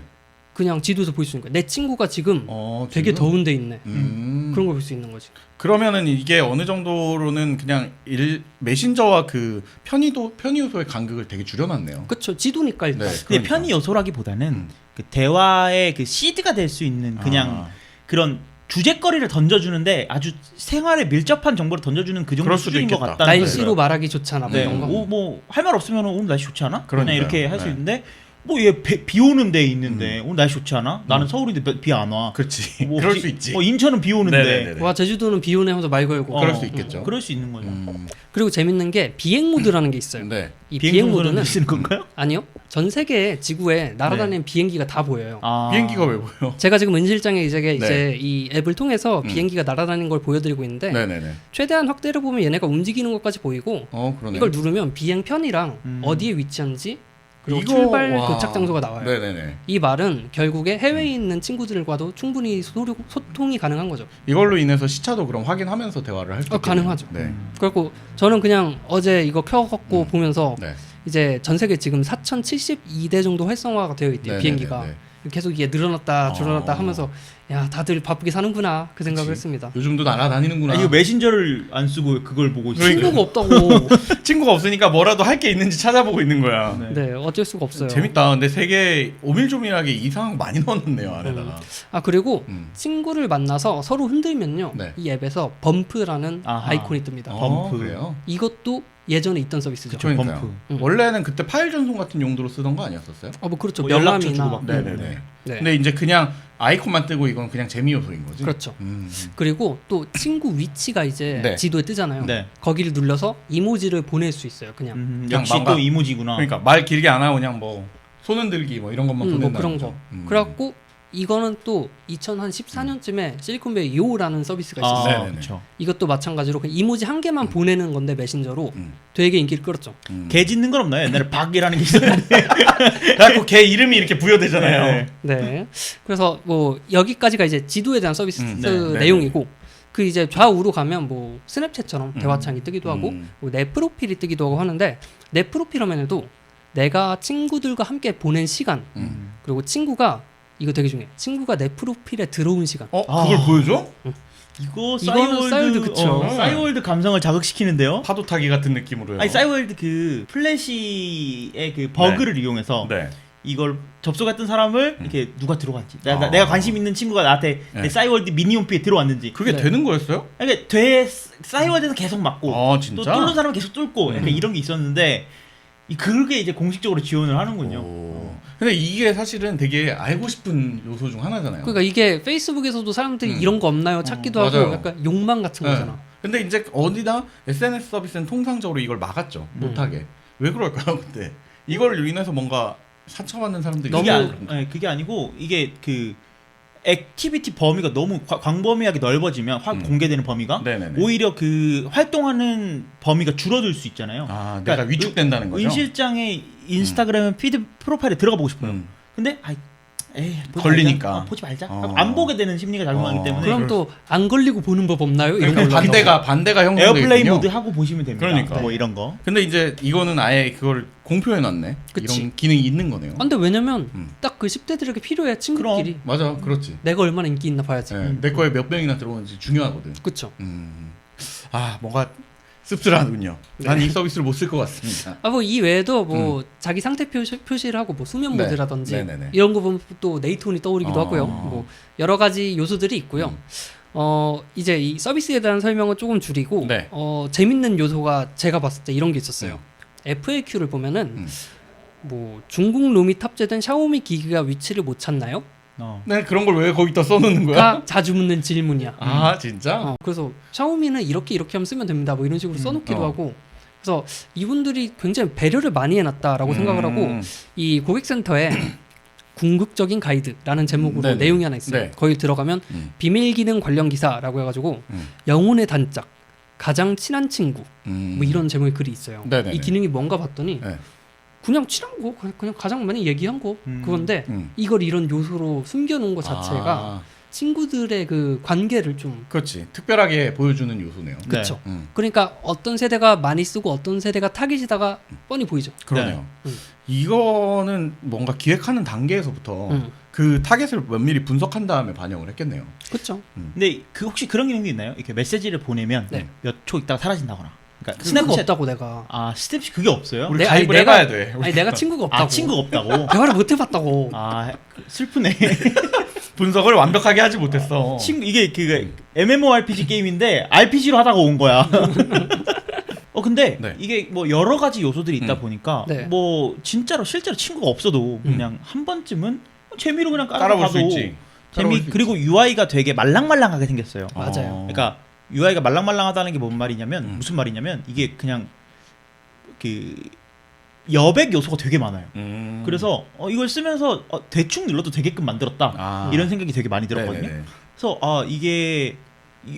그냥 지도에서 볼 수 있는 거야. 내 친구가 지금 되게 지금? 더운 데 있네. 음. 그런 걸 볼 수 있는 거지. 그러면은 이게 어느 정도로는 그냥 메신저와 그 편의 요소의 간극을 되게 줄여놨네요. 그쵸. 지도니까 일단. 네. 근데 그러니까. 편의 요소라기보다는 음. 그 대화의 그 시드가 될 수 있는 그냥 그런 주제거리를 던져주는데 아주 생활에 밀접한 정보를 던져주는 그 정도 그럴 수도 수준인 것 있겠다. 같다는 날씨로 거예요. 말하기 좋잖아. 뭐 네. 이런 거. 뭐할 말 없으면 오늘 날씨 좋지 않아? 그냥 그러니까요. 이렇게 할 수 네. 있는데 뭐 얘 비 오는 데 있는데 오늘 날씨 좋지 않아? 나는 서울인데 비 안 와. 그렇지. 뭐 그럴 비- 수 있지. 인천은 비 오는데. 네네네. 와 제주도는 비 오네 하면서 말 걸고. 그럴 수 있겠죠. 그럴 수 있는 거죠. 그리고 재밌는 게 비행 모드라는 게 있어요. 네. 이 비행 비행 정도는 모드는 쓰는 건가요? 아니요. 전 세계 지구에 날아다니는 비행기가 다 보여요. 아. 비행기가 왜 보여? 제가 지금 은실장에 이제 네. 이 앱을 통해서 비행기가 날아다니는 걸 보여드리고 있는데 네네네. 최대한 확대를 보면 얘네가 움직이는 것까지 보이고 그러네. 이걸 누르면 비행 편이랑 어디에 위치한지 그리고 이거- 출발 와. 도착 장소가 나와요. 네네네. 이 말은 결국에 해외에 있는 친구들과도 충분히 소통이 가능한 거죠. 이걸로 인해서 시차도 그럼 확인하면서 대화를 할 수 있겠네요. 가능하죠. 네. 그리고 저는 그냥 어제 이거 켜갖고 보면서 네. 이제 전 세계 지금 4,072대 정도 활성화가 되어 있대요. 네네네네. 비행기가 계속 이게 늘어났다 줄어났다 어. 하면서 야 다들 바쁘게 사는구나 그 생각을 그치. 했습니다. 요즘도 날아다니는구나. 이거 메신저를 안 쓰고 그걸 보고 있어요. 친구가 없다고. 친구가 없으니까 뭐라도 할 게 있는지 찾아보고 있는 거야. 네. 네 어쩔 수가 없어요. 재밌다. 근데 되게 오밀조밀하게 이상한 거 많이 넣었네요 안에다가. 아 그리고 음. 친구를 만나서 서로 흔들면요 네. 이 앱에서 범프라는 아하. 아이콘이 뜹니다. 범프. 그래요? 이것도 예전에 있던 서비스죠. 그러니까요. 범프. 원래는 그때 파일 전송 같은 용도로 쓰던 거 아니었었어요? 뭐 그렇죠. 뭐 연락처 명함이나 주고받고. 네네네. 네. 근데 이제 그냥 아이콘만 뜨고 이건 그냥 재미 요소인 거지. 그렇죠. 음. 그리고 또 친구 위치가 이제 네. 지도에 뜨잖아요. 네. 거기를 눌러서 이모지를 보낼 수 있어요. 그냥 그냥 역시 뭔가- 또 이모지구나. 그러니까 말 길게 안 하고 그냥 뭐 손 흔들기 뭐 이런 것만 뭐 보낸다는 그런 거죠. 거. 그래갖고 이거는 또 2014년쯤에 실리콘밸리 요라는 서비스가 있었어요. 네네네. 그렇죠. 이것도 마찬가지로 그냥 이모지 한 개만 보내는 건데 메신저로 되게 인기를 끌었죠. 개 짓는 건 없나요? 옛날에 박이라는 게 있었는데. 그래갖고 걔 이름이 이렇게 부여되잖아요. 네. 네. 그래서 뭐 여기까지가 이제 지도에 대한 서비스 네, 네, 내용이고 그 이제 좌우로 가면 뭐 스냅챗처럼 대화창이 뜨기도 하고 뭐 내 프로필이 뜨기도 하고 하는데 내 프로필 화면에도 내가 친구들과 함께 보낸 시간 그리고 친구가 이거 되게 중요해. 친구가 내 프로필에 들어온 시간. 그걸 보여줘? 이거 이거는 싸이월드 그쵸. 싸이월드 감성을 자극시키는데요. 파도 타기 같은 느낌으로요. 아니 싸이월드 그 플래시의 그 버그를 이용해서 네. 이걸 접속했던 사람을 이렇게 누가 들어갔지. 내가 관심 있는 친구가 나한테 내 싸이월드 미니홈피에 들어왔는지. 그게 네. 되는 거였어요? 그러니까 싸이월드에서 계속 맞고 또 진짜? 뚫는 사람은 계속 뚫고 약간 이런 게 있었는데 그게 이제 공식적으로 지원을 하는군요. 근데 이게 사실은 되게 알고 싶은 요소 중 하나잖아요. 그러니까 이게 페이스북에서도 사람들이 이런 거 없나요? 찾기도 하고 맞아요. 약간 욕망 같은 네. 거잖아. 근데 이제 어디나 SNS 서비스는 통상적으로 이걸 막았죠. 못하게. 왜 그럴까요? 근데 이걸 인해서 뭔가 상처받는 사람들이 그게 아니고 이게 그 액티비티 범위가 너무 광범위하게 넓어지면 공개되는 범위가 네네네. 오히려 그 활동하는 범위가 줄어들 수 있잖아요. 내가 위축된다는 거죠. 은 실장의 인스타그램 피드 프로파일에 들어가 보고 싶어요. 근데 보지 걸리니까. 말자. 보지 말자. 하고 안 보게 되는 심리가 작용하기 때문에 그럼 또 안 걸리고 보는 법 없나요? 이런 거 반대가 형성돼 에어플레인 있군요. 모드 하고 보시면 됩니다. 그러니까. 뭐 이런 거. 근데 이제 이거는 아예 그걸 공표해놨네. 그치. 이런 기능이 있는 거네요. 근데 왜냐면 딱 그 10대들에게 필요해 친구끼리. 맞아, 그렇지. 내가 얼마나 인기 있나 봐야지. 내 거에 몇 명이나 들어오는지 중요하거든. 그쵸. 뭔가 씁쓸하군요. 난 이 서비스를 못 쓸 것 같습니다. 뭐 이 외에도 뭐 자기 상태 표시를 하고 뭐 수면 네. 모드라든지 네네네. 이런 거 보면 또 네이트온이 떠오르기도 하고요. 뭐 여러 가지 요소들이 있고요. 이제 이 서비스에 대한 설명은 조금 줄이고 네. 재밌는 요소가 제가 봤을 때 이런 게 있었어요. FAQ를 보면은 뭐 중국 롬이 탑재된 샤오미 기기가 위치를 못 찾나요? 네, 그런 걸 왜 거기다 써놓는 거야? 가 자주 묻는 질문이야. 진짜? 그래서 샤오미는 이렇게 하면 쓰면 됩니다. 뭐 이런 식으로 써놓기도 하고. 그래서 이분들이 굉장히 배려를 많이 해놨다라고 생각을 하고 이 고객센터에 궁극적인 가이드라는 제목으로 네네. 내용이 하나 있어요. 네. 거기 들어가면 비밀 기능 관련 기사라고 해가지고 영혼의 단짝, 가장 친한 친구 뭐 이런 제목의 글이 있어요. 네네네. 이 기능이 뭔가 봤더니 네. 그냥 친한 거, 그냥 가장 많이 얘기한 거 그건데 이걸 이런 요소로 숨겨놓은 것 자체가 친구들의 그 관계를 좀 그렇지. 특별하게 보여주는 요소네요. 그렇죠. 그러니까 어떤 세대가 많이 쓰고 어떤 세대가 타깃이다가 뻔히 보이죠. 그러네요. 이거는 뭔가 기획하는 단계에서부터 그 타겟을 면밀히 분석한 다음에 반영을 했겠네요. 그렇죠. 근데 그 혹시 그런 기능도 있나요? 이렇게 메시지를 보내면 네. 몇 초 있다가 사라진다거나. 그러니까 친구가 없다고 내가. 스냅시 그게 없어요? 우리 가입을 해봐야 돼. 아니 내가 친구가 없다고. 친구가 없다고. 대화를 못 해봤다고. 슬프네. 분석을 완벽하게 하지 못했어. 이게 그 MMORPG 게임인데 RPG로 하다가 온 거야. 근데 네. 이게 뭐 여러 가지 요소들이 있다 보니까 네. 뭐 실제로 친구가 없어도 그냥 한 번쯤은 재미로 그냥 깔아볼 수 깔아봐도 있지. 그리고 UI가 되게 말랑말랑하게 생겼어요. 맞아요. 그러니까 UI가 말랑말랑하다는 게 뭔 말이냐면 무슨 말이냐면 이게 그냥 그 여백 요소가 되게 많아요. 그래서 이걸 쓰면서 대충 눌러도 되게끔 만들었다. 이런 생각이 되게 많이 들었거든요. 네네네. 그래서 이게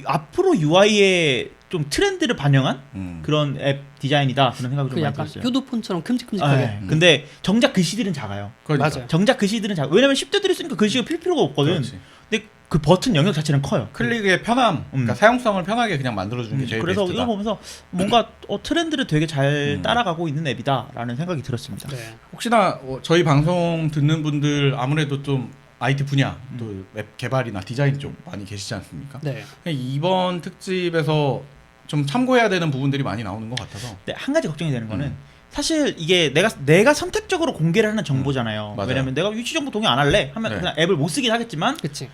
앞으로 UI의 좀 트렌드를 반영한 그런 앱 디자인이다 그런 생각이 좀 그 많이 약간 들었어요. 효도폰처럼 큼직큼직하게. 근데 정작 글씨들은 작아요. 그러니까. 맞아요. 정작 글씨들은 작아. 왜냐면 10대들이 쓰니까 글씨가 필 필요가 없거든. 그렇지. 근데 그 버튼 영역 자체는 커요. 클릭의 편함, 그러니까 사용성을 편하게 그냥 만들어주는 게 제일 그래서 베스트다. 이거 보면서 뭔가 트렌드를 되게 잘 따라가고 있는 앱이다라는 생각이 들었습니다. 네. 혹시나 저희 방송 듣는 분들 아무래도 좀 IT 분야 또 웹 개발이나 디자인 쪽 많이 계시지 않습니까? 네. 이번 특집에서 좀 참고해야 되는 부분들이 많이 나오는 것 같아서. 근데 한 가지 걱정이 되는 거는 사실 이게 내가 선택적으로 공개를 하는 정보잖아요. 맞아요. 왜냐면 내가 위치 정보 동의 안 할래 하면 네. 그냥 앱을 못 쓰긴 하겠지만 그치.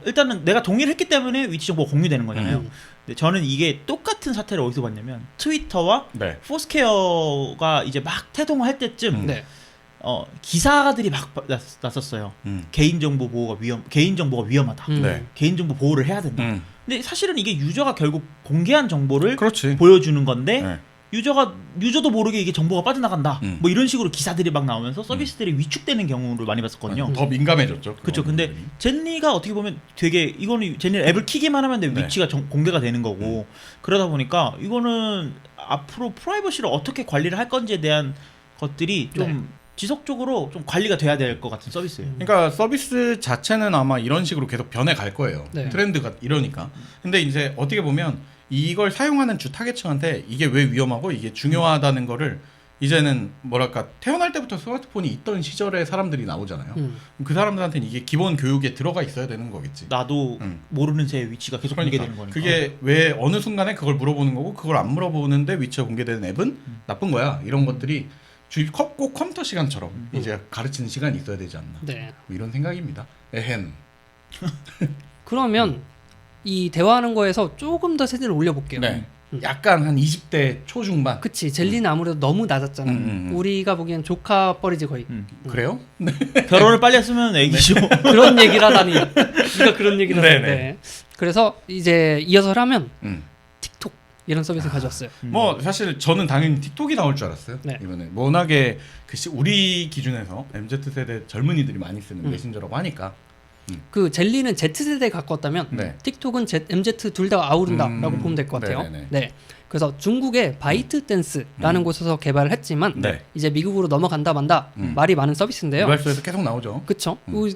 일단은 내가 동의를 했기 때문에 위치 정보가 공유되는 거잖아요. 음. 근데 저는 이게 똑같은 사태를 어디서 봤냐면 트위터와 네. 포스케어가 이제 막 태동할 때쯤 네. 기사들이 막 났었어요. 개인정보 보호가 개인정보가 위험하다. 네. 개인정보 보호를 해야 된다. 근데 사실은 이게 유저가 결국 공개한 정보를 그렇지. 보여주는 건데 네. 유저도 모르게 이게 정보가 빠져나간다. 뭐 이런 식으로 기사들이 막 나오면서 서비스들이 위축되는 경우를 많이 봤었거든요. 더 민감해졌죠. 그렇죠. 그런 근데 부분이. 젠리가 어떻게 보면 되게 이거는 젠리는 앱을 키기만 하면 내 네. 위치가 공개가 되는 거고 그러다 보니까 이거는 앞으로 프라이버시를 어떻게 관리를 할 건지에 대한 것들이 좀 지속적으로 좀 관리가 돼야 될 것 같은 서비스예요. 그러니까 서비스 자체는 아마 이런 식으로 계속 변해 갈 거예요. 네. 트렌드가 이러니까. 근데 이제 어떻게 보면 이걸 사용하는 주 타겟층한테 이게 왜 위험하고 이게 중요하다는 거를 이제는 뭐랄까 태어날 때부터 스마트폰이 있던 시절의 사람들이 나오잖아요. 그 사람들한테는 이게 기본 교육에 들어가 있어야 되는 거겠지. 나도 모르는 새의 위치가 계속 공개되는 거니까. 그게 왜 어느 순간에 그걸 물어보는 거고 그걸 안 물어보는데 위치가 공개되는 앱은 나쁜 거야. 이런 것들이 꼭 컴퓨터 시간처럼 이제 가르치는 시간이 있어야 되지 않나. 네. 뭐 이런 생각입니다. 에헨. 그러면 이 대화하는 거에서 조금 더 세대를 올려볼게요. 네. 약간 한 20대 초중반. 그치. 젤리는 아무래도 너무 낮았잖아. 우리가 보기엔 조카 뻘이지 거의. 그래요? 네. 결혼을 빨리 했으면 애기죠. 그런 얘기를 하다니. 네가 그런 얘기를 네네. 하는데. 그래서 이제 이어서 하면 음. 틱톡 이런 서비스 가져왔어요. 뭐 사실 저는 당연히 틱톡이 나올 줄 알았어요. 네. 이번에 워낙에 우리 기준에서 MZ 세대 젊은이들이 많이 쓰는 음. 메신저라고 하니까. 그 젤리는 Z세대에 가까웠다면 네. 틱톡은 MZ 둘 다 아우른다라고 보면 될 것 같아요. 네네네. 네. 그래서 중국의 바이트 댄스라는 곳에서 개발을 했지만 네. 이제 미국으로 넘어간다 만다 말이 많은 서비스인데요. 이발소에서 계속 나오죠. 그쵸? 이거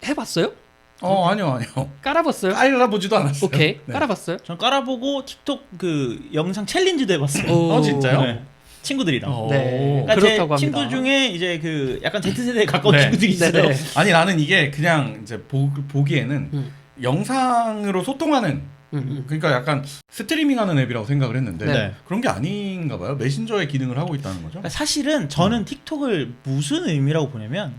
해봤어요? 아니요. 깔아봤어요? 깔아보지도 않았어요. 오케이. 네. 깔아봤어요? 전 깔아보고 틱톡 그 영상 챌린지도 해봤어요. 오. 진짜요? 네. 친구들이랑. 네. 그러니까 제 그렇다고 합니다. 친구 중에 이제 그 약간 Z세대에 가까운 네. 친구들이 있어요. 네네. 아니 나는 이게 그냥 이제 보기에는 영상으로 소통하는 그러니까 약간 스트리밍하는 앱이라고 생각을 했는데 네. 그런 게 아닌가 봐요. 메신저의 기능을 하고 있다는 거죠. 그러니까 사실은 저는 틱톡을 무슨 의미라고 보냐면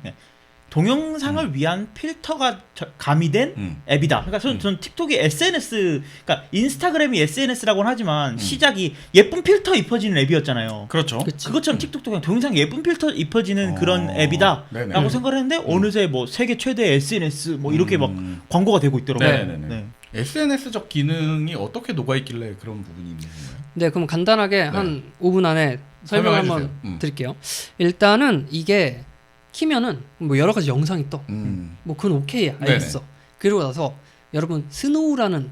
동영상을 위한 필터가 가미된 앱이다. 그러니까 저는 틱톡이 SNS, 그러니까 인스타그램이 SNS라고는 하지만 시작이 예쁜 필터 입혀지는 앱이었잖아요. 그렇죠. 그치. 그것처럼 틱톡도 그냥 동영상 예쁜 필터 입혀지는 그런 네네. 앱이다라고 생각을 했는데 어느새 뭐 세계 최대 SNS 뭐 이렇게 막 광고가 되고 있더라고요. 네네네. 네. SNS적 기능이 어떻게 녹아있길래 그런 부분이 있는 건가요? 네, 그럼 간단하게 한 5분 안에 설명 설명해 한번 주세요. 드릴게요. 일단은 이게 키면은 뭐 여러 가지 영상이 떠. 뭐 그건 오케이야. 네네. 알겠어. 그리고 나서 여러분 스노우라는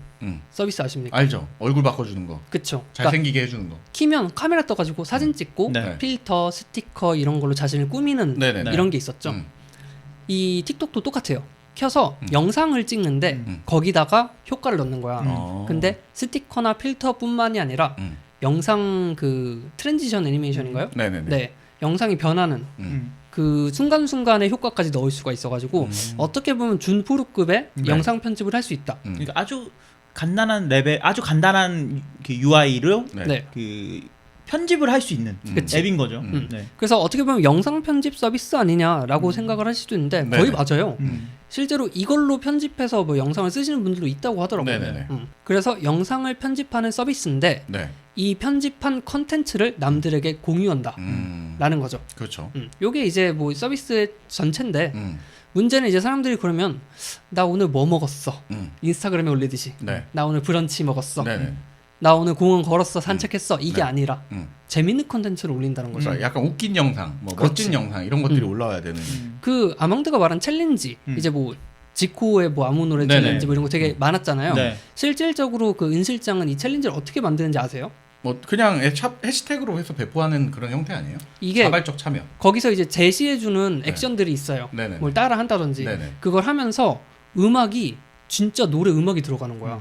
서비스 아십니까? 알죠. 얼굴 바꿔주는 거. 그쵸. 그러니까 잘생기게 해주는 거. 키면 카메라 떠가지고 사진 찍고 네. 필터, 스티커 이런 걸로 자신을 꾸미는 네네네. 이런 게 있었죠. 이 틱톡도 똑같아요. 켜서 영상을 찍는데 거기다가 효과를 넣는 거야. 근데 스티커나 필터뿐만이 아니라 영상 그 트랜지션 애니메이션인가요? 네네네. 네, 영상이 변하는 그 순간순간의 효과까지 넣을 수가 있어가지고 어떻게 보면 준프로급의 네. 영상 편집을 할 수 있다. 그러니까 아주 간단한 레벨, 아주 간단한 그 UI로 네. 그 편집을 할 수 있는 그치. 앱인 거죠. 네. 그래서 어떻게 보면 영상 편집 서비스 아니냐라고 생각을 하실 수도 있는데 네네. 거의 맞아요. 실제로 이걸로 편집해서 뭐 영상을 쓰시는 분들도 있다고 하더라고요. 네네네. 그래서 영상을 편집하는 서비스인데 네. 이 편집한 컨텐츠를 남들에게 공유한다. 라는 거죠. 그렇죠. 요게 이제 뭐 서비스의 전체인데 문제는 이제 사람들이 그러면 나 오늘 뭐 먹었어. 인스타그램에 올리듯이. 네. 나 오늘 브런치 먹었어. 네네. 나 오늘 공원 걸었어. 산책했어. 이게 네. 아니라 재밌는 컨텐츠를 올린다는 거죠. 그러니까 약간 웃긴 영상, 뭐 그렇지. 멋진 영상 이런 것들이 올라와야 되는. 그 아망드가 말한 챌린지 이제 뭐 지코의 뭐 아무 노래 네네. 챌린지 뭐 이런 거 되게 많았잖아요. 네. 실질적으로 그 은 실장은 이 챌린지를 어떻게 만드는지 아세요? 뭐 그냥 해시태그로 해서 배포하는 그런 형태 아니에요? 이게 자발적 참여. 거기서 이제 제시해주는 액션들이 있어요. 네네. 뭘 따라 한다든지 네네. 그걸 하면서 음악이 진짜 노래 음악이 들어가는 거야.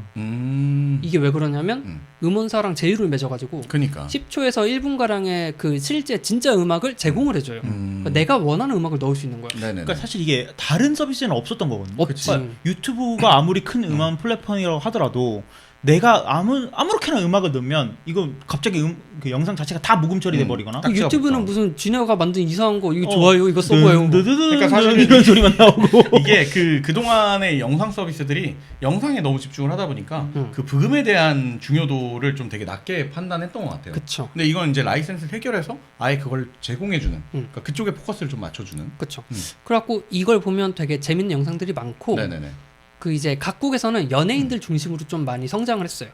이게 왜 그러냐면 음원사랑 제휴를 맺어가지고 그니까. 10초에서 1분가량의 그 실제 진짜 음악을 제공을 해줘요. 그러니까 내가 원하는 음악을 넣을 수 있는 거야. 네네. 그러니까 사실 이게 다른 서비스에는 없었던 거거든요. 없지. 그러니까 유튜브가 아무리 큰 음원 플랫폼이라고 하더라도 내가 아무렇게나 음악을 넣으면 이거 갑자기 그 영상 자체가 다 무금 처리돼 버리거나. 그 유튜브는 없죠. 무슨 쥐네가 만든 이상한 거 이거 좋아요 이거 써봐요. 그러니까 사실은 이런 소리만 나오고. 이게 그 동안의 영상 서비스들이 영상에 너무 집중을 하다 보니까 그 부금에 대한 중요도를 좀 되게 낮게 판단했던 것 같아요. 그쵸. 근데 이건 이제 라이센스 해결해서 아예 그걸 제공해주는, 그러니까 그쪽에 포커스를 좀 맞춰주는. 그쵸. 그래갖고 이걸 보면 되게 재밌는 영상들이 많고 네네네. 그 이제 각국에서는 연예인들 중심으로 좀 많이 성장을 했어요.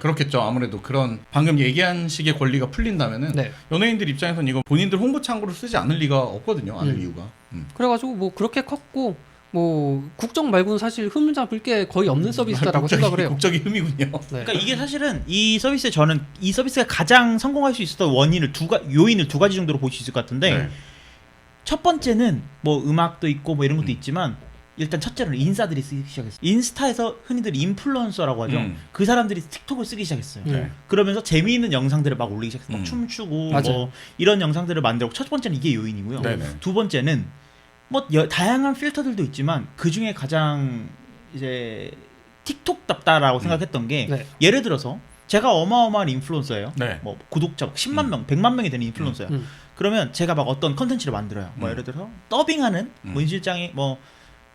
그렇겠죠. 아무래도 그런 방금 얘기한 식의 권리가 풀린다면은 네. 연예인들 입장에서는 이거 본인들 홍보 창구로 쓰지 않을 리가 없거든요. 않을 이유가. 그래가지고 뭐 그렇게 컸고 뭐 국적 말고는 사실 흠 잡을 게 거의 없는 서비스다라고 생각을 해요. 국적이 흠이군요. 네. 그러니까 이게 사실은 이 서비스에 저는 이 서비스가 가장 성공할 수 있었던 요인을 두 가지 정도로 볼 수 있을 것 같은데 네. 첫 번째는 뭐 음악도 있고 뭐 이런 것도 있지만 일단 첫째로는 인싸들이 쓰기 시작했어요. 인스타에서 흔히들 인플루언서라고 하죠. 그 사람들이 틱톡을 쓰기 시작했어요. 네. 그러면서 재미있는 영상들을 막 올리기 시작했어요. 막 춤추고 맞아요. 뭐 이런 영상들을 만들고 첫 번째는 이게 요인이고요. 네네. 두 번째는 뭐 다양한 필터들도 있지만 그 중에 가장 이제 틱톡답다라고 생각했던 게 네. 예를 들어서 제가 어마어마한 인플루언서예요. 네. 뭐 구독자 막 10만 명, 100만 명이 되는 인플루언서야. 음. 그러면 제가 막 어떤 컨텐츠를 만들어요. 뭐 예를 들어서 더빙하는 뭐 인실장이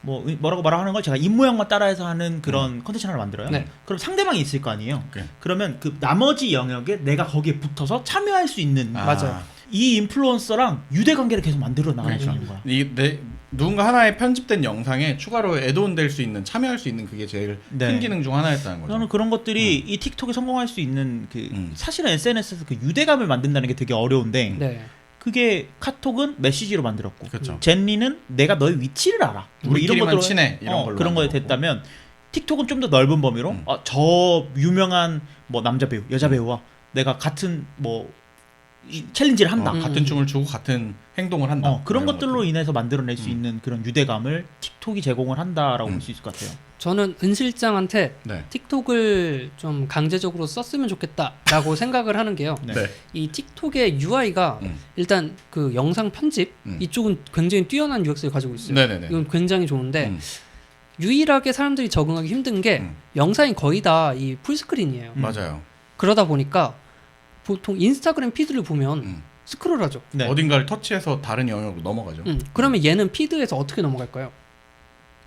뭐라고 말하는 걸 제가 입모양만 따라해서 하는 그런 컨텐츠 하나를 만들어요. 네. 그럼 상대방이 있을 거 아니에요. 오케이. 그러면 그 나머지 영역에 내가 거기에 붙어서 참여할 수 있는 맞아요. 이 인플루언서랑 유대 관계를 계속 만들어 나가는 그렇죠. 거야. 누군가 하나의 편집된 영상에 추가로 애드온 될 수 있는 참여할 수 있는 그게 제일 네. 큰 기능 중 하나였다는 거죠. 저는 그런 것들이 이 틱톡에 성공할 수 있는 그 음. 사실은 SNS에서 그 유대감을 만든다는 게 되게 어려운데 네. 그게 카톡은 메시지로 만들었고 그렇죠. 젠리는 내가 너의 위치를 알아. 뭐 우리끼리만 친해 이런 걸로 그런 거에 만들었고. 됐다면 틱톡은 좀 더 넓은 범위로 저 유명한 뭐 남자 배우, 여자 배우와 내가 같은 뭐 이 챌린지를 한다. 같은 춤을 추고 같은 행동을 한다. 그런 이런 것들로 것들. 인해서 만들어낼 수 있는 그런 유대감을 틱톡이 제공을 한다라고 볼 수 있을 것 같아요. 저는 은 실장한테 네. 틱톡을 좀 강제적으로 썼으면 좋겠다라고 생각을 하는 게요. 네. 네. 이 틱톡의 UI가 일단 그 영상 편집 이쪽은 굉장히 뛰어난 UX를 가지고 있어요. 네네네. 이건 굉장히 좋은데 음. 유일하게 사람들이 적응하기 힘든 게 영상이 거의 다 이 풀스크린이에요. 맞아요. 그러다 보니까 보통 인스타그램 피드를 보면 음. 스크롤하죠. 네. 어딘가를 터치해서 다른 영역으로 넘어가죠. 그러면 얘는 피드에서 어떻게 넘어갈까요?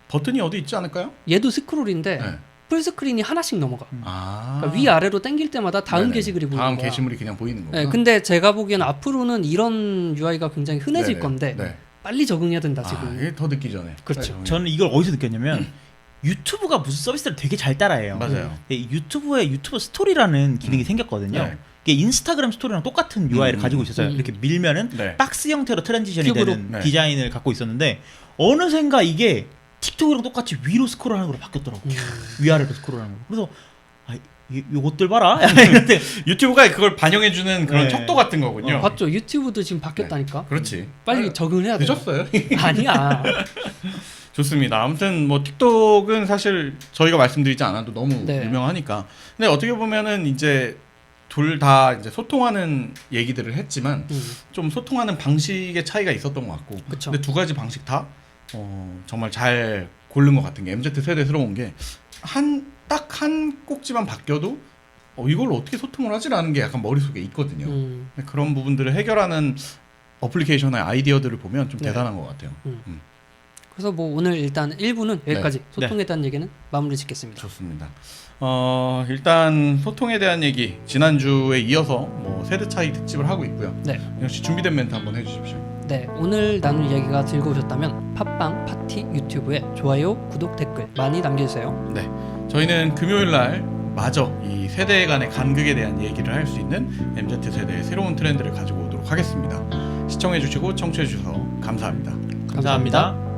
버튼이 어디 있지 않을까요? 얘도 스크롤인데 네. 풀스크린이 하나씩 넘어가. 아. 그러니까 위아래로 당길 때마다 다음 네네. 게시글이 보이는 다음 거야. 게시물이 그냥 보이는 거구나. 네, 근데 제가 보기에는 앞으로는 이런 UI가 굉장히 흔해질 네네. 건데 네. 빨리 적응해야 된다 지금. 이게 더 늦기 전에. 그렇죠. 네, 저는 이걸 어디서 느꼈냐면 유튜브가 무슨 서비스를 되게 잘 따라해요. 맞아요. 이 유튜브에 유튜브 스토리라는 기능이 생겼거든요. 네. 이게 인스타그램 스토리랑 똑같은 UI를 가지고 있었어요. 이렇게 밀면은 네. 박스 형태로 트랜지션이 큐브로. 되는 네. 디자인을 갖고 있었는데 어느샌가 이게 틱톡이랑 똑같이 위로 스크롤하는 걸로 바뀌었더라고. 위아래로 스크롤하는 거. 그래서 요것들 봐라. 근데 유튜브가 그걸 반영해주는 그런 네. 척도 같은 거군요. 봤죠? 유튜브도 지금 바뀌었다니까. 그렇지. 빨리 적응을 해야 돼. 늦었어요. 아니야. 좋습니다. 아무튼 뭐 틱톡은 사실 저희가 말씀드리지 않아도 너무 네. 유명하니까. 근데 어떻게 보면은 이제 둘 다 이제 소통하는 얘기들을 했지만 좀 소통하는 방식의 차이가 있었던 것 같고. 그쵸. 근데 두 가지 방식 다 정말 잘 고른 것 같은 게 MZ 세대스러운 게 딱 한 꼭지만 바뀌어도 이걸 어떻게 소통을 하지라는 게 약간 머릿속에 있거든요. 그런 부분들을 해결하는 어플리케이션의 아이디어들을 보면 좀 네. 대단한 것 같아요. 그래서 뭐 오늘 일단 1부는 여기까지 네. 소통에 대한 얘기는 마무리 짓겠습니다. 좋습니다. 일단 소통에 대한 얘기 지난주에 이어서 뭐 세대 차이 특집을 하고 있고요. 네. 역시 준비된 멘트 한번 해주십시오. 네, 오늘 나눌 이야기가 즐거우셨다면 팟빵 파티 유튜브에 좋아요, 구독, 댓글 많이 남겨주세요. 네, 저희는 금요일 날 마저 이 세대 간의 간극에 대한 얘기를 할 수 있는 MZ 세대의 새로운 트렌드를 가지고 오도록 하겠습니다. 시청해주시고 청취해주셔서 감사합니다. 감사합니다.